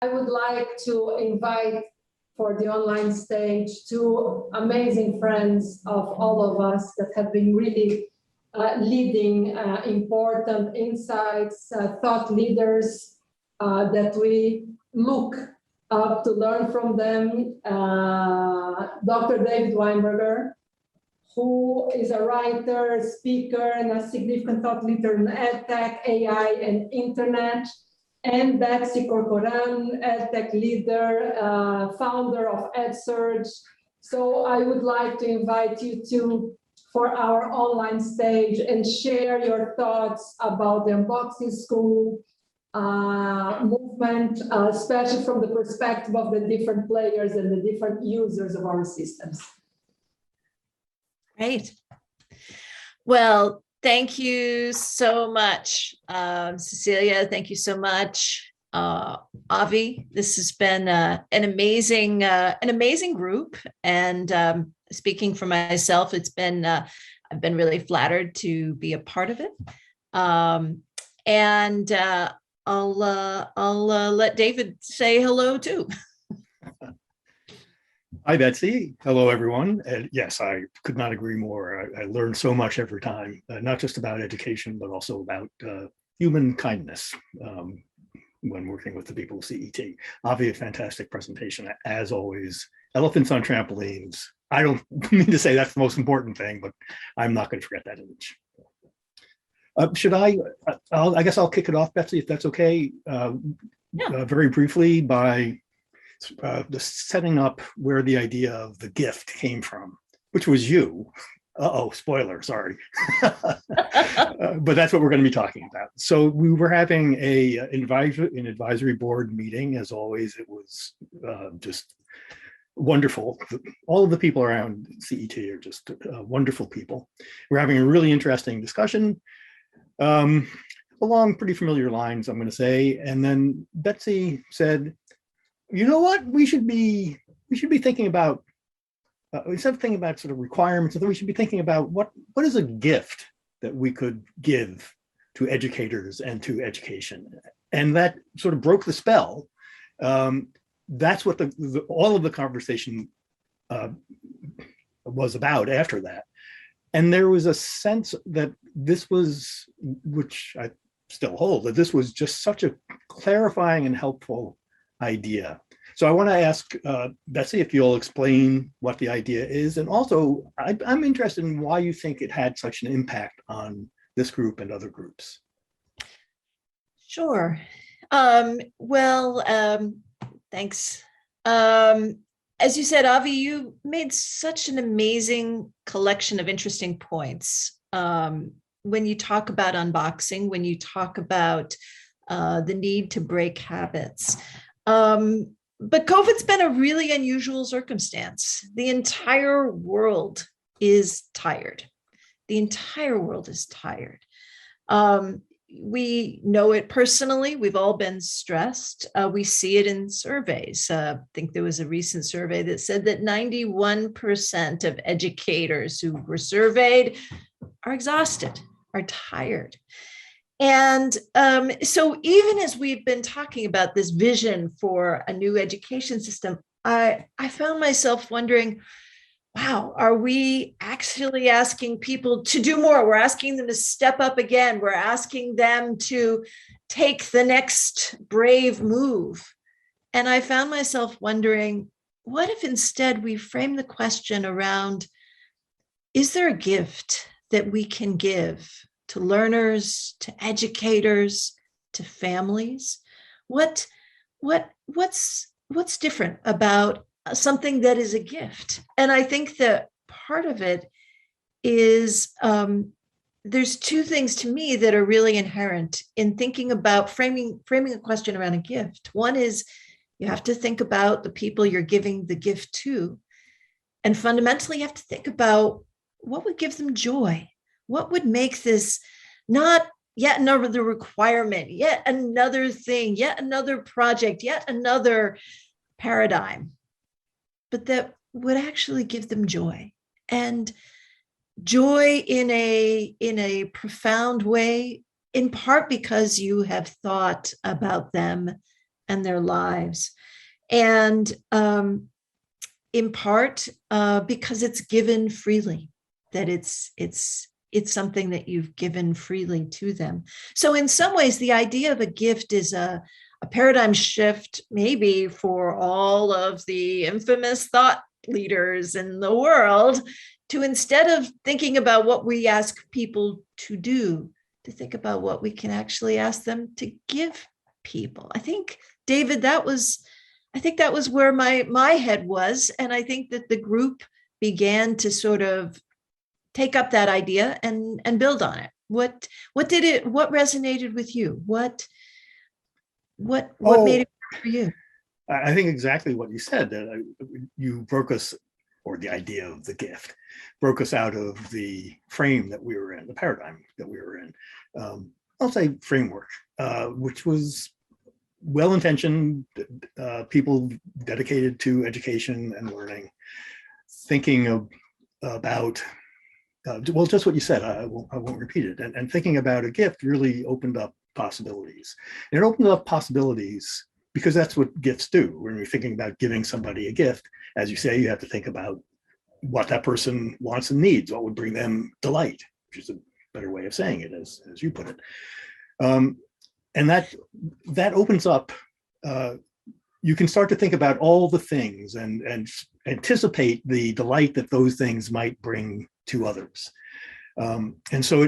I would like to invite for the online stage two amazing friends of all of us that have been really leading important insights, thought leaders that we look up to learn from them. Dr. David Weinberger, who is a writer, speaker, and a significant thought leader in EdTech, AI, and Internet. And Betsy Corcoran, EdTech leader, founder of EdSurge. So I would like to invite you to for our online stage and share your thoughts about the Unboxing School movement, especially from the perspective of the different players and the different users of our systems. Great. Well, thank you so much, Cecilia. Thank you so much, Avi. This has been an amazing group. And speaking for myself, it's been I've been really flattered to be a part of it. I'll let David say hello too. Hi, Betsy. Hello, everyone. And yes, I could not agree more. I learn so much every time, not just about education, but also about human kindness when working with the people of CET. Avi, a fantastic presentation, as always. Elephants on trampolines. I don't mean to say that's the most important thing, but I'm not going to forget that image. I guess I'll kick it off, Betsy, if that's okay. Very briefly by the setting up where the idea of the gift came from, which was you. Spoiler, sorry. But that's what we're going to be talking about. So we were having an advisory board meeting. As always, it was just wonderful. All of the people around CET are just wonderful people. We're having a really interesting discussion along pretty familiar lines, I'm going to say. And then Betsy said, you know what, we should be thinking about, instead of thinking about sort of requirements, we should be thinking about what is a gift that we could give to educators and to education. And that sort of broke the spell. That's what all of the conversation was about after that. And there was a sense that this was, which I still hold, that this was just such a clarifying and helpful idea. So I want to ask Betsy if you'll explain what the idea is, and also I'm interested in why you think it had such an impact on this group and other groups. Sure. Thanks. As you said, Avi, you made such an amazing collection of interesting points. When you talk about unboxing, when you talk about the need to break habits. But COVID's been a really unusual circumstance. The entire world is tired. The entire world is tired. We know it personally. We've all been stressed. We see it in surveys. I think there was a recent survey that said that 91% of educators who were surveyed are exhausted, are tired. And so even as we've been talking about this vision for a new education system, I found myself wondering, wow, are we actually asking people to do more? We're asking them to step up again. We're asking them to take the next brave move. And I found myself wondering, what if instead we frame the question around, is there a gift that we can give to learners, to educators, to families? What's different about something that is a gift? And I think that part of it is there's two things to me that are really inherent in thinking about framing a question around a gift. One is you have to think about the people you're giving the gift to. And fundamentally, you have to think about what would give them joy. What would make this not yet another requirement, yet another thing, yet another project, yet another paradigm, but that would actually give them joy, and joy in a profound way, in part because you have thought about them and their lives. And in part because it's given freely, that it's something that you've given freely to them. So in some ways, the idea of a gift is a paradigm shift, maybe for all of the infamous thought leaders in the world, to instead of thinking about what we ask people to do, to think about what we can actually ask them to give people. I think, David, that was where my head was. And I think that the group began to sort of take up that idea and build on it. What resonated with you? What made it work for you? I think exactly what you said, that you broke us, or the idea of the gift broke us out of the frame that we were in, the paradigm that we were in. I'll say framework, which was well-intentioned, people dedicated to education and learning, thinking about, well, just what you said, I won't repeat it, and thinking about a gift really opened up possibilities. And it opened up possibilities because that's what gifts do. When you're thinking about giving somebody a gift, as you say, you have to think about what that person wants and needs, what would bring them delight, which is a better way of saying it, as you put it. And that opens up, you can start to think about all the things and anticipate the delight that those things might bring to others. And so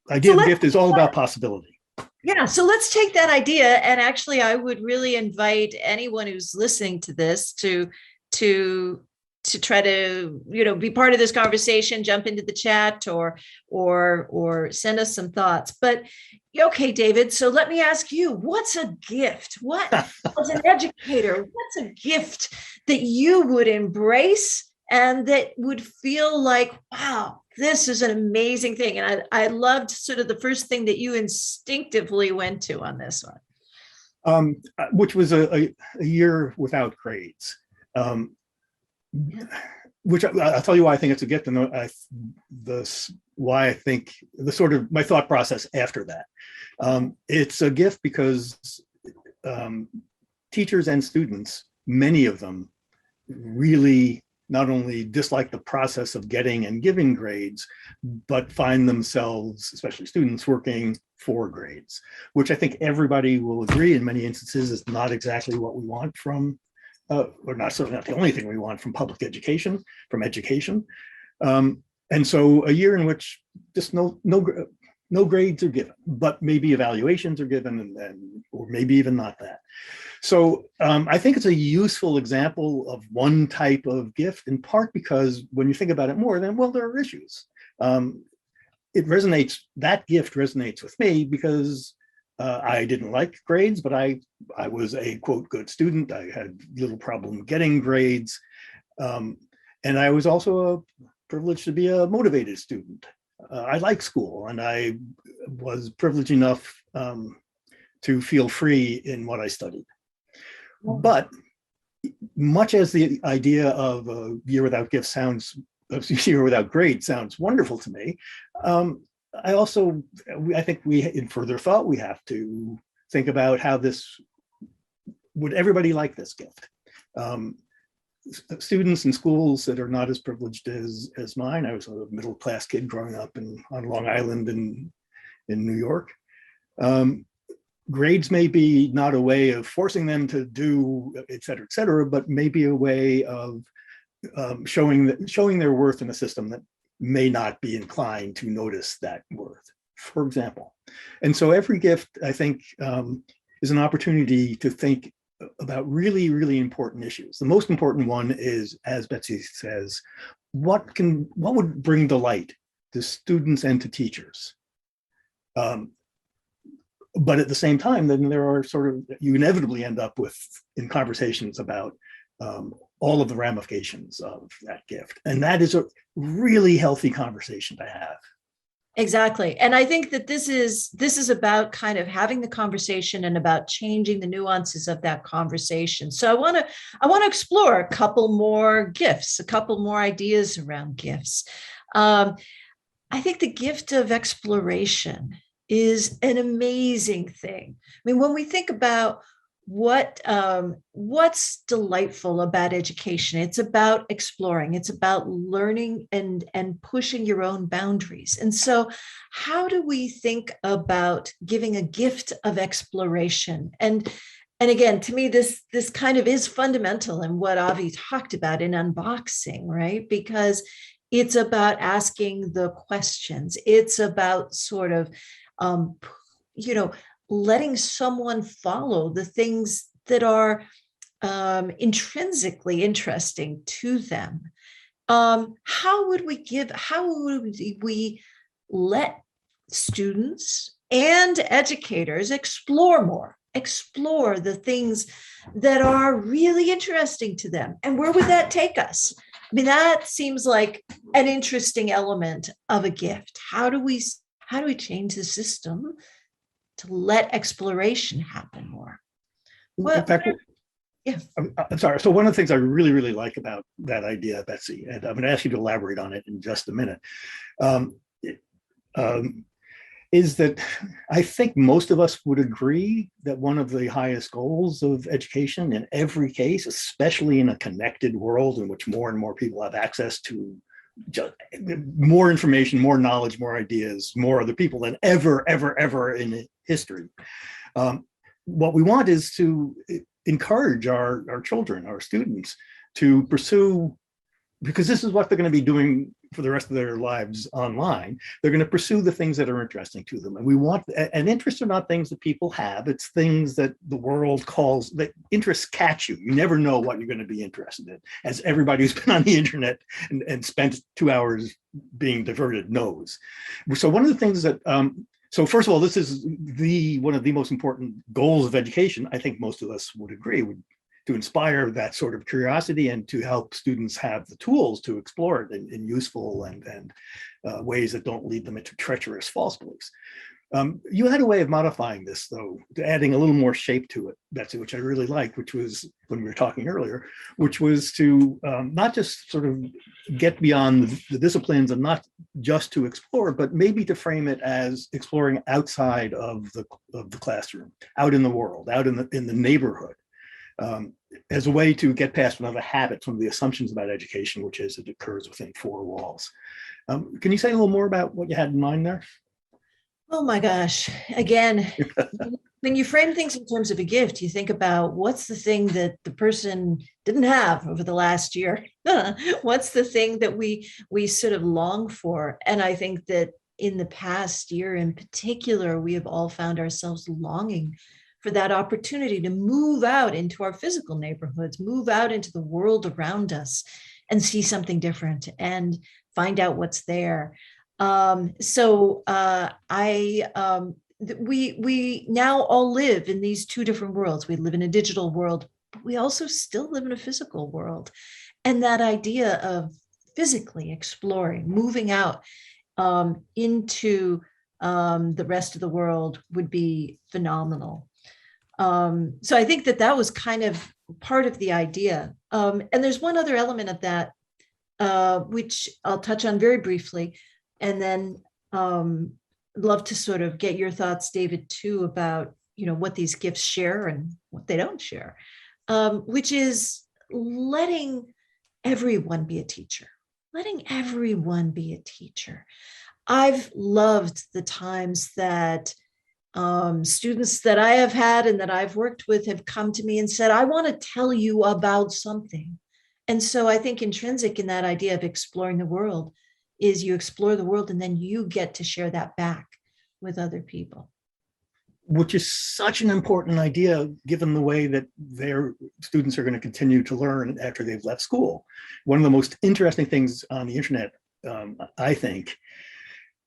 idea of gift is all about possibility. Yeah, so let's take that idea, and actually I would really invite anyone who's listening to this to try to, be part of this conversation, jump into the chat or send us some thoughts. But okay, David, so let me ask you, what's a gift? What, as an educator, what's a gift that you would embrace and that would feel like, wow, this is an amazing thing? And I loved sort of the first thing that you instinctively went to on this one. Which was a year without grades. Which I'll tell you why I think it's a gift, and why I think the sort of my thought process after that. It's a gift because teachers and students, many of them, really not only dislike the process of getting and giving grades, but find themselves, especially students, working for grades, which I think everybody will agree in many instances is not exactly what we want from, or not, certainly not the only thing we want from public education, from education. And so a year in which just no grades are given, but maybe evaluations are given, or maybe even not that. So I think it's a useful example of one type of gift, in part because when you think about it more, then, well, there are issues. It resonates, that gift resonates with me because I didn't like grades, but I was a, quote, good student. I had little problem getting grades. And I was also privileged to be a motivated student. I like school, and I was privileged enough to feel free in what I studied. But much as the idea of a year without gifts sounds, a year without grades sounds wonderful to me, I think in further thought, we have to think about how would everybody like this gift? Students in schools that are not as privileged as mine. I was a middle-class kid growing up on Long Island in New York. Grades may be not a way of forcing them to do, et cetera, but maybe a way of showing their worth in a system that may not be inclined to notice that worth, for example. And so every gift, I think, is an opportunity to think about really, really important issues. The most important one is, as Betsy says, what would bring delight to students and to teachers? But at the same time, then there are you inevitably end up in conversations about all of the ramifications of that gift. And that is a really healthy conversation to have. Exactly. And I think that this is about kind of having the conversation and about changing the nuances of that conversation. So I want to explore a couple more gifts, a couple more ideas around gifts. I think the gift of exploration is an amazing thing. I mean, when we think about what's delightful about education? It's about exploring. It's about learning and pushing your own boundaries. And so, how do we think about giving a gift of exploration? And again, to me, this kind of is fundamental in what Avi talked about in unboxing, right? Because it's about asking the questions. It's about sort of, you know, letting someone follow the things that are intrinsically interesting to them. How would we let students and educators explore the things that are really interesting to them? And where would that take us? I mean, that seems like an interesting element of a gift. How do we change the system to let exploration happen more? In fact, yeah. I'm sorry. So one of the things I really, really like about that idea, Betsy, and I'm going to ask you to elaborate on it in just a minute, is that I think most of us would agree that one of the highest goals of education in every case, especially in a connected world in which more and more people have access to just more information, more knowledge, more ideas, more other people than ever in history. What we want is to encourage our children, our students, to pursue, because this is what they're going to be doing for the rest of their lives online. They're going to pursue the things that are interesting to them. And we want, and interests are not things that people have. It's things that the world calls, that interests catch you. You never know what you're going to be interested in, as everybody who's been on the internet and spent 2 hours being diverted knows. So one of the things that, so first of all, this is one of the most important goals of education. I think most of us would agree, to inspire that sort of curiosity and to help students have the tools to explore it in useful and ways that don't lead them into treacherous false beliefs. You had a way of modifying this, though, to adding a little more shape to it, Betsy, which I really liked, which was when we were talking earlier, which was to not just sort of get beyond the disciplines and not just to explore, but maybe to frame it as exploring outside of the classroom, out in the world, out in the neighborhood. As a way to get past one of the habits, one of the assumptions about education, which is it occurs within four walls. Can you say a little more about what you had in mind there? Oh my gosh. Again, when you frame things in terms of a gift, you think about what's the thing that the person didn't have over the last year? What's the thing that we sort of long for? And I think that in the past year in particular, we have all found ourselves longing for that opportunity to move out into our physical neighborhoods, move out into the world around us and see something different and find out what's there. We now all live in these two different worlds. We live in a digital world, but we also still live in a physical world. And that idea of physically exploring, moving out into the rest of the world would be phenomenal. So I think that was kind of part of the idea. And there's one other element of that, which I'll touch on very briefly, and then love to sort of get your thoughts, David, too, about, what these gifts share and what they don't share, which is letting everyone be a teacher, I've loved the times that students that I have had and that I've worked with have come to me and said, I want to tell you about something. And so I think intrinsic in that idea of exploring the world is you explore the world and then you get to share that back with other people. Which is such an important idea, given the way that their students are going to continue to learn after they've left school. One of the most interesting things on the internet, I think,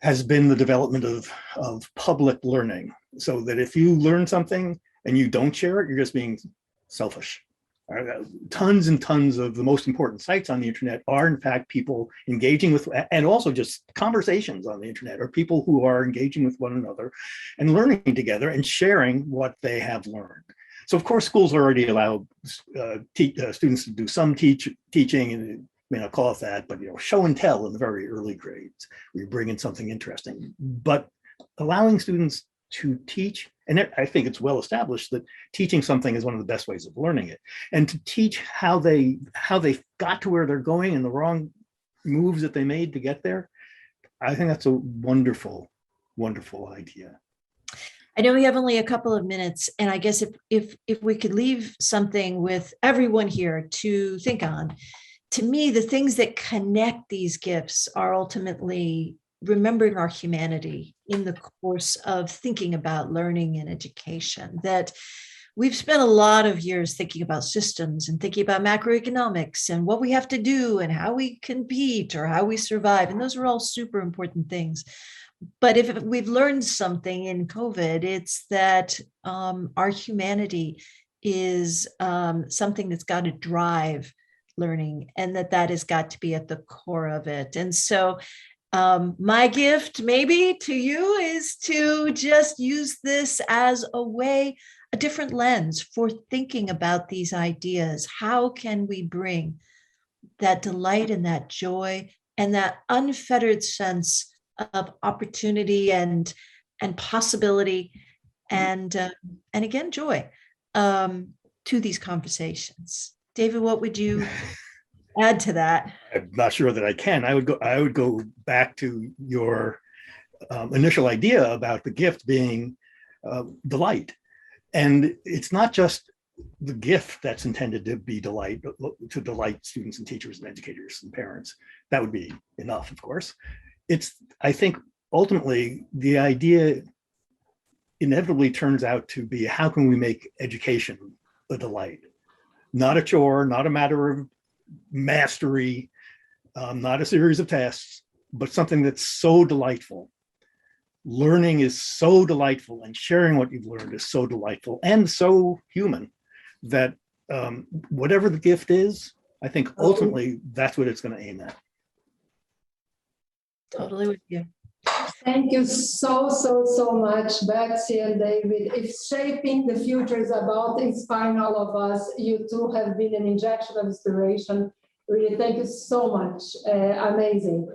has been the development of public learning, so that if you learn something and you don't share it, you're just being selfish. Tons and tons of the most important sites on the internet are in fact people engaging with, and also just conversations on the internet, or people who are engaging with one another and learning together and sharing what they have learned. So of course schools already allow students to do some teaching, and may not call it that, but show and tell in the very early grades, where you bring in something interesting. But allowing students to teach, and I think it's well established that teaching something is one of the best ways of learning it, and to teach how they got to where they're going and the wrong moves that they made to get there. I think that's a wonderful, wonderful idea. I know we have only a couple of minutes, and I guess if we could leave something with everyone here to think on, to me, the things that connect these gifts are ultimately remembering our humanity in the course of thinking about learning and education. That we've spent a lot of years thinking about systems and thinking about macroeconomics and what we have to do and how we compete or how we survive. And those are all super important things. But if we've learned something in COVID, it's that our humanity is something that's got to drive learning, and that has got to be at the core of it. And so my gift maybe to you is to just use this as a different lens for thinking about these ideas. How can we bring that delight and that joy and that unfettered sense of opportunity and possibility and again joy to these conversations? David, what would you add to that? I'm not sure that I can. I would go back to your initial idea about the gift being delight, and it's not just the gift that's intended to be to delight students and teachers and educators and parents. That would be enough, of course. I think ultimately the idea inevitably turns out to be, how can we make education a delight? Not a chore, not a matter of mastery, not a series of tests, but something that's so delightful. Learning is so delightful, and sharing what you've learned is so delightful and so human that whatever the gift is, I think ultimately that's what it's going to aim at. Totally with you. Thank you so much, Betsy and David. If shaping the future is about inspiring all of us, you two have been an injection of inspiration. Really, thank you so much. Amazing.